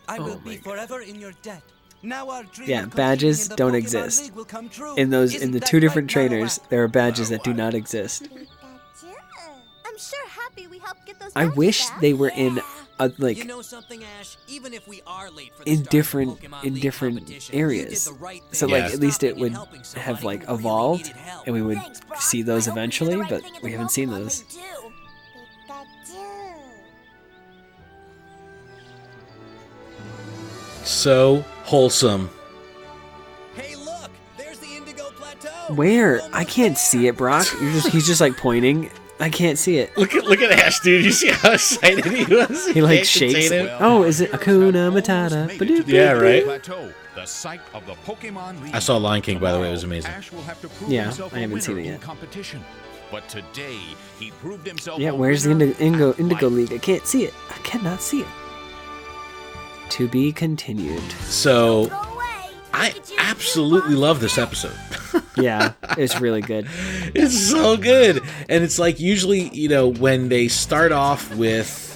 I will be forever in your debt. Now our dream Yeah, of badges competing in the don't Pokemon exist. League will come true. In the Isn't two that different right, trainers, Marowak? there are badges that do not exist. I'm sure happy we helped get those I badges wish back. they were in a, like You know something, Ash? Even if we are late for the in start of the different Pokemon in League different competition, you areas. did the right So thing. like Yeah. at least it Stopping would and helping somebody have like who really evolved needed help. and we would Thanks, Brock. see those I hope you do the eventually, right but thing in we the haven't seen Pokemon those. League, too. So wholesome. Hey, look! There's the Indigo Plateau! Where? I can't see it, Brock. He's just like pointing. I can't see it. Look at Ash, dude. You see how excited he was? He like shakes it. Oh, is it Akuna Matata? Yeah, right. The site of the Pokemon League. I saw Lion King, by the way. It was amazing. Ash will have to prove Yeah, himself I haven't seen it in yet. competition. But today, he proved himself. Yeah, where's the Indigo League? I can't see it. I cannot see it. To be continued. So, I absolutely love this episode. Yeah, it's really good. It's so good. And it's like usually, when they start off with,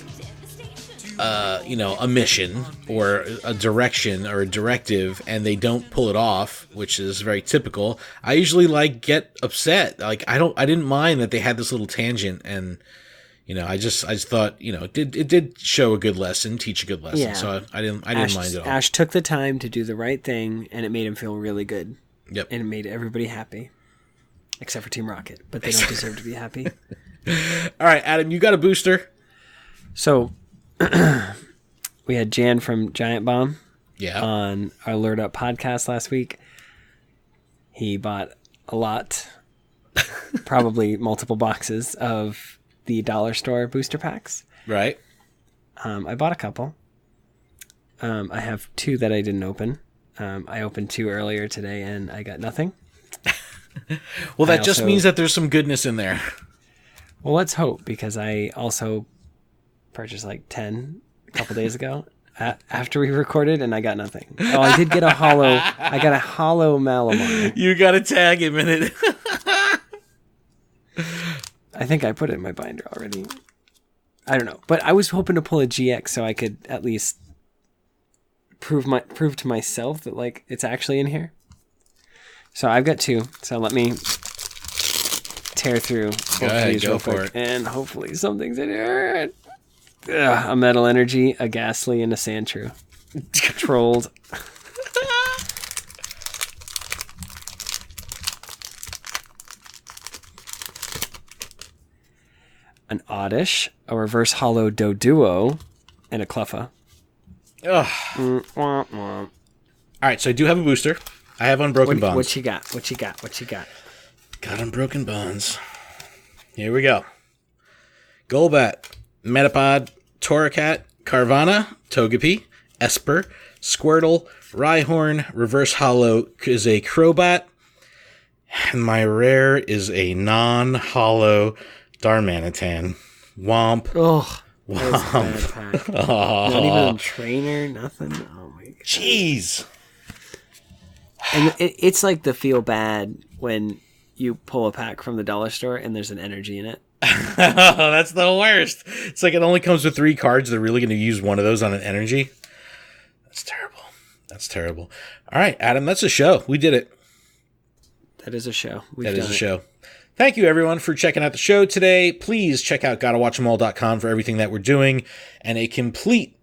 a mission or a direction or a directive and they don't pull it off, which is very typical, I usually get upset. Like, I didn't mind that they had this little tangent and, I just thought, it did show a good lesson, teach a good lesson. Yeah. So I didn't mind it all. Ash took the time to do the right thing and it made him feel really good. Yep. And it made everybody happy. Except for Team Rocket, but they don't deserve to be happy. All right, Adam, you got a booster. So, we had Jan from Giant Bomb on our Alert Up podcast last week. He bought a lot, probably multiple boxes of the dollar store booster packs. Right. I bought a couple. I have 2 that I didn't open. I opened 2 earlier today and I got nothing. Well, that just means that there's some goodness in there. Well, let's hope, because I also purchased 10 a couple days ago after we recorded and I got nothing. Oh, I did get a hollow. I got a hollow Malamar. You got to tag him in it. I think I put it in my binder already. I don't know, but I was hoping to pull a GX so I could at least prove to myself that it's actually in here. So I've got 2. So let me tear through both of these real quick, and hopefully something's in here. A Metal Energy, a Ghastly, and a Sandshrew. Trolled. An Oddish, a Reverse Hollow Doduo, and a Cleffa. Ugh. All right, so I do have a booster. I have Unbroken Bonds. What you got? Got Unbroken Bonds. Here we go. Golbat, Metapod, Torracat, Carvana, Togepi, Esper, Squirtle, Rhyhorn, Reverse Hollow is a Crobat, and my rare is a non-hollow Darmanitan. Womp. Ugh. Womp. Not even a trainer, nothing. Oh my god. Jeez. And it's the feel bad when you pull a pack from the dollar store and there's an energy in it. That's the worst. It's it only comes with 3 cards. They're really going to use one of those on an energy. That's terrible. All right, Adam, that's a show. We did it. That is a show. That is a show. Thank you, everyone, for checking out the show today. Please check out GottaWatchEmAll.com for everything that we're doing and a complete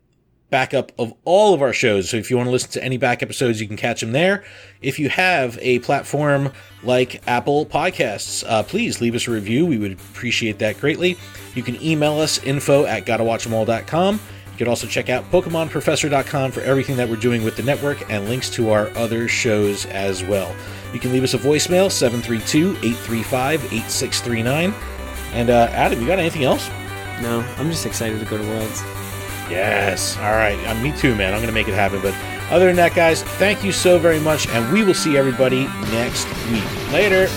backup of all of our shows. So if you want to listen to any back episodes, you can catch them there. If you have a platform like Apple Podcasts, please leave us a review. We would appreciate that greatly. You can email us, info@GottaWatchEmAll.com. You can also check out PokemonProfessor.com for everything that we're doing with the network and links to our other shows as well. You can leave us a voicemail, 732-835-8639. And Adam, you got anything else? No, I'm just excited to go to Worlds. Yes. All right. Me too, man. I'm going to make it happen. But other than that, guys, thank you so very much, and we will see everybody next week. Later.